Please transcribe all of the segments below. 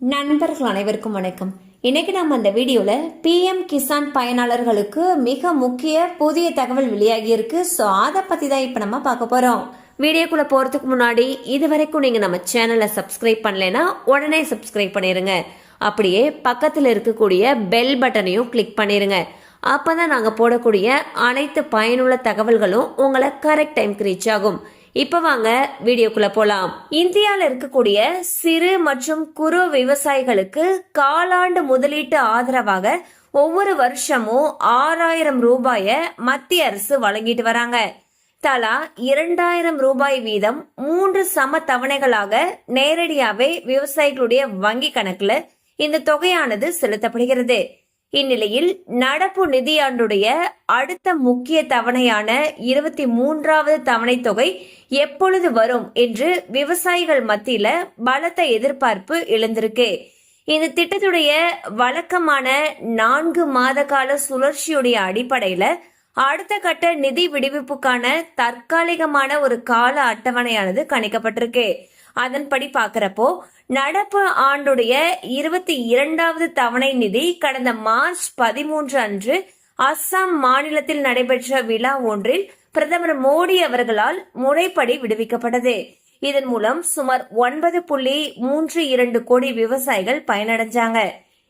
நண்பர்கள் அனைவருக்கும் வணக்கம். இன்னைக்கு நம்ம அந்த வீடியோல பிஎம் கிசான் பயனாளர்களுக்கு மிக முக்கிய புதிய தகவல் வெளியாகி இருக்கு. ஸோ அதை பத்தி தான் இப்ப நம்ம பார்க்க போறோம். வீடியோக்குள்ள போறதுக்கு முன்னாடி இது வரைக்கும் நீங்க நம்ம சேனலை சப்ஸ்கிரைப் பண்ணலைன்னா உடனே சப்ஸ்கிரைப் பண்ணிருங்க. அப்படியே பக்கத்தில் இருக்கக்கூடிய பெல் பட்டனையும் கிளிக் பண்ணிருங்க. அப்பதான் நாங்க போடக்கூடிய அனைத்து பயனுள்ள தகவல்களும் உங்களை கரெக்ட் டைம்க்கு ரீச் ஆகும். இப்ப வாங்க வீடியோக்குள்ள போலாம். இந்தியால இருக்கக்கூடிய சிறு மற்றும் குறு விவசாயிகளுக்கு காலாண்டு முதலீட்டு ஆதரவாக ஒவ்வொரு வருஷமும் 6000 ரூபாய மத்திய அரசு வழங்கிட்டு வராங்க. தலா 2000 ரூபாய் வீதம் 3 சம தவணைகளாக நேரடியாவே விவசாயிகளுடைய வங்கி கணக்குல இந்த தொகையானது செலுத்தப்படுகிறது. இந்நிலையில் நடப்பு நிதியாண்டுடைய அடுத்த முக்கிய தவணையான 23வது தவணை தொகை எப்பொழுது வரும் என்று விவசாயிகள் மத்தியில பலத்த எதிர்பார்ப்பு எழுந்திருக்கு. இந்த திட்டத்துடைய வழக்கமான 4 மாத கால சுழற்சியுடைய அடிப்படையில அடுத்த கட்ட நிதி விடுவிப்புக்கான தற்காலிகமான ஒரு கால அட்டவணையானது கணிக்கப்பட்டிருக்கு. அதன்படி பாக்குறப்போ நடப்பு ஆண்டுடைய 22வது தவணை நிதி கடந்த மார்ச் 13 அன்று அஸ்ஸாம் மாநிலத்தில் நடைபெற்ற விழா ஒன்றில் பிரதமர் மோடி அவர்களால் முறைப்படி விடுவிக்கப்பட்டது. இதன் மூலம் சுமார் 9.32 கோடி விவசாயிகள் பயனடைஞ்சாங்க.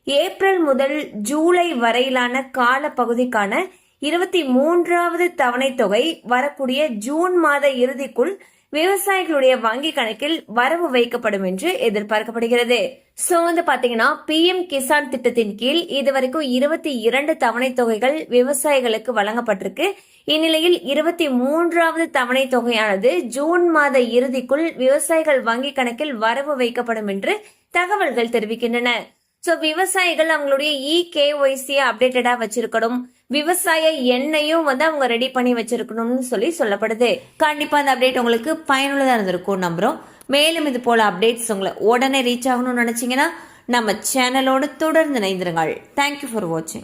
ஏப்ரல் முதல் ஜூலை வரையிலான கால பகுதிக்கான 23வது தவணை தொகை வரக்கூடிய ஜூன் மாத இறுதிக்குள் விவசாயிகளுடைய வங்கி கணக்கில் வரவு வைக்கப்படும் என்று எதிர்பார்க்கப்படுகிறது. சோ பாத்தீங்கன்னா பிஎம் கிசான் திட்டத்தின் கீழ் இதுவரைக்கும் 22 தவணை தொகைகள் விவசாயிகளுக்கு வழங்கப்பட்டிருக்கு. இந்நிலையில் 23வது தவணை தொகையானது ஜூன் மாத இறுதிக்குள் விவசாயிகள் வங்கி கணக்கில் வரவு வைக்கப்படும் என்று தகவல்கள் தெரிவிக்கின்றன. சோ விவசாயிகள் அவங்களுடைய KYC அப்டேட்டடா வச்சிருக்கணும், விவசாய எண்ணையும் அவங்க ரெடி பண்ணி வச்சிருக்கணும்னு சொல்லப்படுது. கண்டிப்பா அந்த அப்டேட் உங்களுக்கு பயனுள்ளதா இருந்திருக்கும் நம்புறோம். மேலும் இது போல அப்டேட்ஸ் உங்களை உடனே ரீச் ஆகணும்னு நினைச்சீங்கன்னா நம்ம சேனலோடு தொடர்ந்து இணைந்திருங்கள். தேங்க்யூ ஃபார் வாட்சிங்.